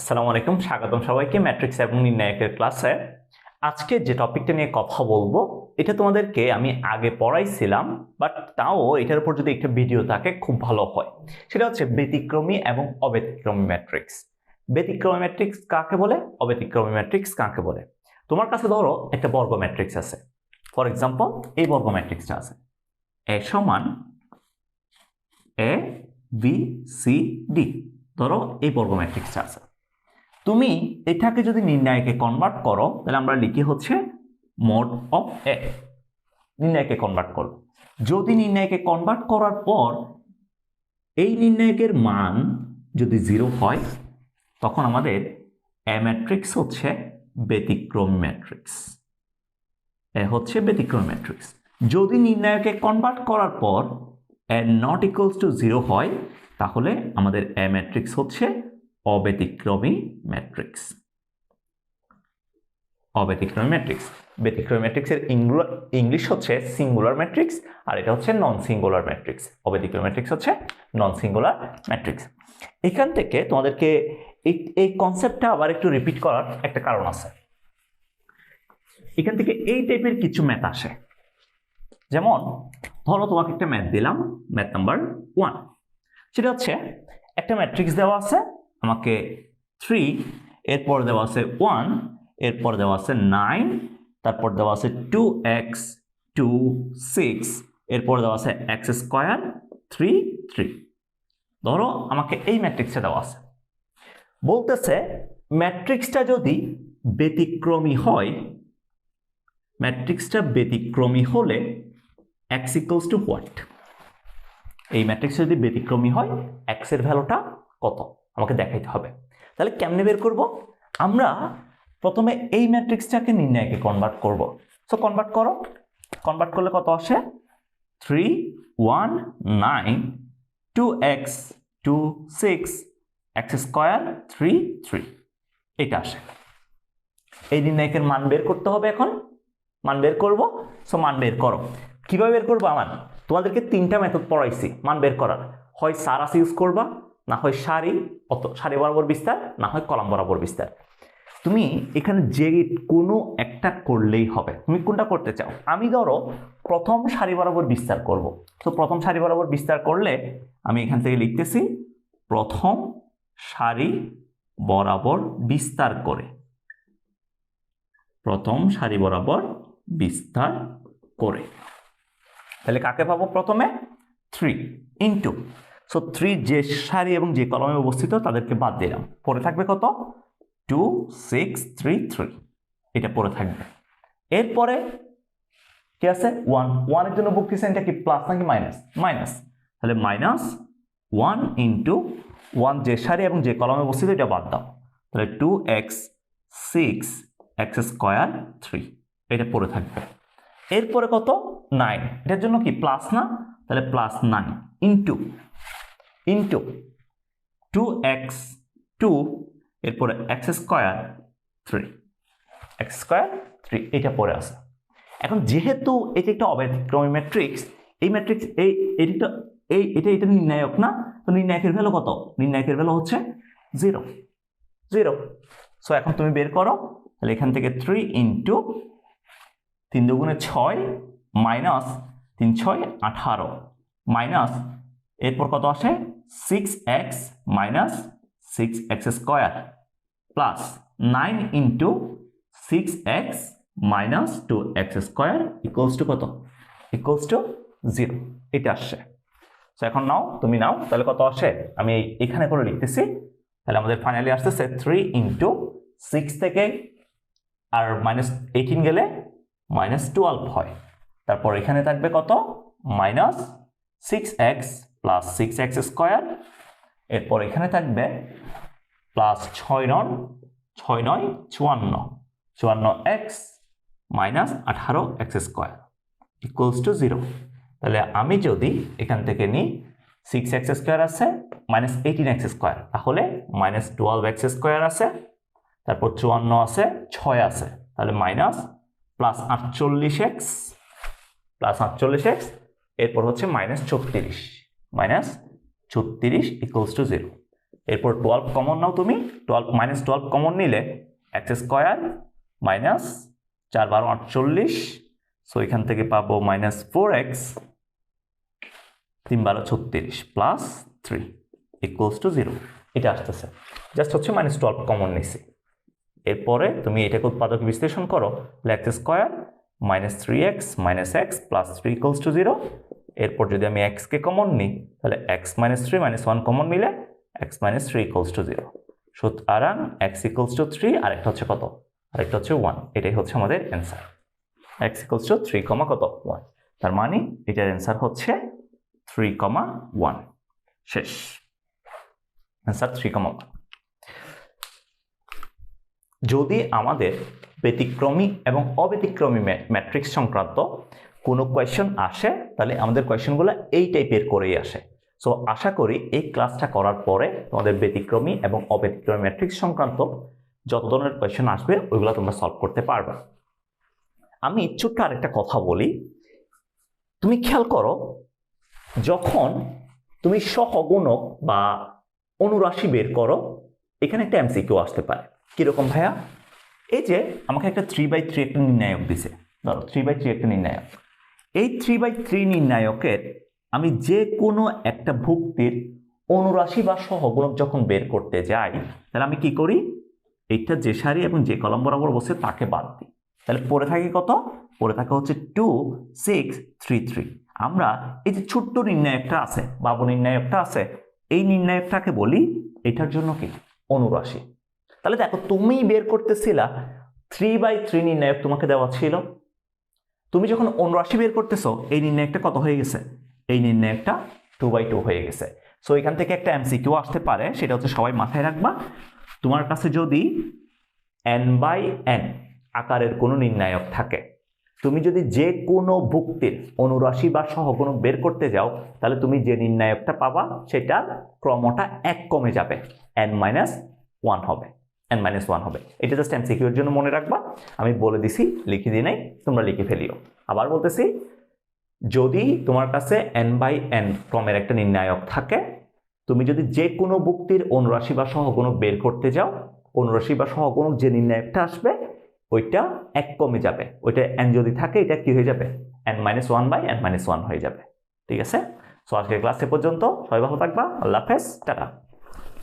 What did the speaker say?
আসসালামু আলাইকুম, স্বাগতম সবাইকে ম্যাট্রিক্স এবং নির্ণায়কের ক্লাসে। আজকে যে টপিকটা নিয়ে কথা বলবো এটা তোমাদেরকে আমি আগে পড়াইছিলাম, বাট তাও এটার উপর যদি একটা ভিডিও থাকে খুব ভালো হয়। সেটা হচ্ছে ব্যতিক্রমী এবং অব্যতিক্রমী ম্যাট্রিক্স। ব্যতিক্রমী ম্যাট্রিক্স কাকে বলে, অব্যতিক্রমী ম্যাট্রিক্স কাকে বলে। তোমার কাছে ধরো একটা বর্গ ম্যাট্রিক্স আছে, ফর এক্সাম্পল এই বর্গ ম্যাট্রিক্সটা আছে এ সমান এ বি সি ডি। ধরো এই বর্গ ম্যাট্রিক্সটা আছে, তুমি এটাকে যদি নির্ণায়কে কনভার্ট করো তাহলে আমরা লিখি হচ্ছে মড অফ এ। নির্ণায়কে কনভার্ট করো, যদি নির্ণায়কে কনভার্ট করার পর এই নির্ণায়কের মান যদি 0 হয় তখন আমাদের এ ম্যাট্রিক্স হচ্ছে ব্যতিক্রমী ম্যাট্রিক্স। এ হচ্ছে ব্যতিক্রমী ম্যাট্রিক্স। যদি নির্ণায়কে কনভার্ট করার পর এ নট ইকুয়ালস টু 0 হয় তাহলে আমাদের এ ম্যাট্রিক্স হচ্ছে অব্যতিক্রমী ম্যাট্রিক্স। অব্যতিক্রমী ম্যাট্রিক্স, ব্যতিক্রমী ম্যাট্রিক্সের ইংলিশ হচ্ছে সিঙ্গুলার ম্যাট্রিক্স, আর এটা হচ্ছে নন সিঙ্গুলার ম্যাট্রিক্স। অব্যতিক্রমী ম্যাট্রিক্স হচ্ছে নন সিঙ্গুলার ম্যাট্রিক্স। এখান থেকে তোমাদেরকে এই কনসেপ্টটা আবার একটু রিপিট করার একটা কারণ আছে। এখান থেকে এই টাইপের কিছু ম্যাথ আসে, যেমন ধরো তোমাকে একটা ম্যাথ দিলাম, ম্যাথ নাম্বার 1। সেটা হচ্ছে একটা ম্যাট্রিক্স দেওয়া আছে আমাকে 3, এরপর দেওয়া আছে 1, এরপর দেওয়া আছে 9, তারপর দেওয়া আছে 2x 2 6, এরপর দেওয়া আছে x স্কয়ার 3 3। ধরো আমাকে এই ম্যাট্রিক্সটা দেওয়া আছে, বলতেছে ম্যাট্রিক্সটা যদি ব্যতিক্রমী হয়, ম্যাট্রিক্সটা ব্যতিক্রমী হলে x ইকুয়ালস টু হোয়াট। এই ম্যাট্রিক্স যদি ব্যতিক্রমী হয় x এর ভ্যালুটা কত আমাকে দেখাইতে হবে। তাহলে কেমনে বের করব? আমরা প্রথমে এই ম্যাট্রিক্সটাকে নির্ণায়কে কনভার্ট করব। সো কনভার্ট করো, কনভার্ট করলে কত আসে? 3 1 9 2x 2 6 x স্কয়ার 3 3 এটা আসে। এই নির্ণায়কের মান বের করতে হবে। এখন মান বের করব। সো মান বের করো। কিভাবে বের করবো? আমার তোমাদেরকে 3টা মেথড পড়াইছি মান বের করার। হয় সারাস ইউজ করবা, না হয় সারি বরাবর বিস্তার, না হয় কলাম বরাবর বিস্তার। তুমি এখানে যে কোনো একটা করলেই হবে। তুমি কোনটা করতে চাও? আমি ধরো প্রথম সারি বরাবর বিস্তার করব। তো প্রথম সারি বরাবর বিস্তার করলে আমি এখান থেকে লিখতেছি প্রথম সারি বরাবর বিস্তার করে, প্রথম সারি বরাবর বিস্তার করে। তাহলে কাকে পাবো? প্রথমে 3 ইন্টু, সো 3 যে সারি এবং যে কলামে অবস্থিত তাদেরকে বাদ দিলাম, পরে থাকবে কত? 2 6 3 3 এটা পরে থাকবে। এরপরে কি আছে? 1 এর জন্য বলতেছে এটা কি প্লাস নাকি মাইনাস? মাইনাস। তাহলে মাইনাস 1 ইন্টু 1 যে সারি এবং যে কলামে অবস্থিত এটা বাদ দাও, তাহলে 2x 6 x স্কয়ার 3 এটা পরে থাকবে। এরপরে কত? 9, এটার জন্য কি প্লাস না? তাহলে প্লাস 9 ইন্টু 2x 2, এরপরে x স্কয়ার 3 x স্কয়ার 3 এটা পরে আছে। এখন যেহেতু এটা একটা অব্যতিক্রমী ম্যাট্রিক্স, এই ম্যাট্রিক্স এটা নির্ণায়ক না, তো নির্ণায়কের ভ্যালু কত? নির্ণায়কের ভ্যালু হচ্ছে 0 0। সো এখন তুমি বের করো। তাহলে এখান থেকে 3 ইন্টু 3 দুগুণে 6 মাইনাস 3 6 18 মাইনাস এরপর কত আসে? 6x minus 6x square plus 9 into 6x minus 2x square equals to কত? ইকুয়ালস টু 0 এটা আসছে। তো এখন নাও, তুমি নাও, তাহলে কত আসে আমি এখানে করে লিখতেছি। তাহলে আমাদের ফাইনালি আসতেছে 3 ইন্টু 6 থেকে আর মাইনাস 18 গেলে মাইনাস 12 হয়। তারপর এখানে থাকবে কত? Minus 6x plus 6x square, এরপর এখানে থাকবে plus 6 9 54 54x minus 18x square equals to 0। তাহলে আমি যদি এখান থেকে নিই 6x স্কয়ার আছে মাইনাস 18x স্কয়ার, তাহলে মাইনাস 12x স্কয়ার আছে, তারপর 54 আছে, 6 আছে, তাহলে মাইনাস প্লাস 48x এরপর হচ্ছে মাইনাস 36 ইকুয়ালস টু 0। এরপর 12 কমন নাও তুমি, 12 কমন নিলে এক্স স্কোয়ার মাইনাস 4 12 48, সো এখান থেকে পাবো minus 4x 3 12 36 plus 3 equals to 0। এটা আসতেছে, জাস্ট হচ্ছে -12 কমন নিছি। এরপরে তুমি এটাকে উৎপাদক বিশ্লেষণ করো, x square minus 3x minus x plus 3 equals to 0। এরপর যদি আমি x কে কমন নিই তাহলে x মাইনাস 3 মাইনাস 1 কমন নিলে x মাইনাস 3 ইকুয়ালস টু 0। সুতরাং x ইকুয়ালস টু 3, আর একটা হচ্ছে কত, আরেকটা হচ্ছে 1। এটাই হচ্ছে আমাদের অ্যান্সার, x ইকুয়ালস টু 3 কত 1। তার মানে এটার অ্যান্সার হচ্ছে 3,1। শেষ, অ্যান্সার 3,1। যদি আমাদের ব্যতিক্রমী এবং অব্যতিক্রমী ম্যাট্রিক্স সংক্রান্ত কোনো কোয়েশ্চন আসে তাহলে আমাদের কোয়েশ্চনগুলো এই টাইপের করেই আসে। সো আশা করি এই ক্লাসটা করার পরে তোমাদের ব্যতিক্রমী এবং অব্যতিক্রমী ম্যাট্রিক্স সংক্রান্ত যত ধরনের কোয়েশ্চন আসবে ওইগুলো তোমরা সলভ করতে পারবে। আমি ছোট্ট আরেকটা কথা বলি, তুমি খেয়াল করো যখন তুমি সহগুণক বা অনুরাশি বের করো, এখানে একটা এমসিকিউ আসতে পারে। কিরকম ভাইয়া? এই যে আমাকে একটা 3/3 একটা নির্ণায়ক দিছে, ধরো 3/3 একটা নির্ণায়ক। এই 3/3 নির্ণায়কের আমি যে কোনো একটা ভুক্তির অনুরাশি বা সহগুণক যখন বের করতে যাই তাহলে আমি কি করি, এইটা যে সারি এবং যে কলাম বরাবর বসে তাকে বাদ দিই। তাহলে পড়ে থাকে কত? পড়ে থাকে হচ্ছে 2 6 3 3। আমরা এই যে ছোট্ট নির্ণায়কটা আছে, বাবু নির্ণায়কটা আছে, এই নির্ণায়কটাকে বলি এটার জন্য কি অনুরাশি। তাহলে দেখো তুমি বের করতেছিলা 3/3 নির্ণায়ক তোমাকে দেওয়া ছিল, তুমি যখন অনুরাশি বের করতেছো এই নির্ণায়কটা কত হয়ে গেছে, এই নির্ণায়কটা 2/2 হয়ে গেছে। সো এখান থেকে একটা এমসিকিউ আসতে পারে, সেটা হচ্ছে সবাই মাথায় রাখবা, তোমার কাছে যদি n/n আকারের কোনো নির্ণায়ক থাকে, তুমি যদি যে কোনো ভুক্তির অনুরাশি বা সহগুণক বের করতে যাও তাহলে তুমি যে নির্ণায়কটা পাবা সেটার ক্রমটা 1 কমে যাবে, n-1 হবে, n-1 হবে। এটা জাস্ট এমসিকিউ এর জন্য মনে রাখবা, আমি বলে দিছি, লিখে দিই নাই, তোমরা লিখে ফেলিও। আবার বলতেছি, যদি তোমার কাছে n/n ক্রমের একটা নির্ণায়ক থাকে, তুমি যদি যে কোনো ভুক্তির অনুরাশি বা সহগুণক বের করতে যাও, অনুরাশি বা সহগুণক যে নির্ণায়কটা আসবে ওইটা 1 কমে যাবে, ওইটা n যদি থাকে এটা কি হয়ে যাবে, n-1/n-1 হয়ে যাবে। ঠিক আছে? সো আজকের ক্লাস এ পর্যন্ত, সবাই ভালো থাকবা, আল্লাহ হাফেজ, টাটা।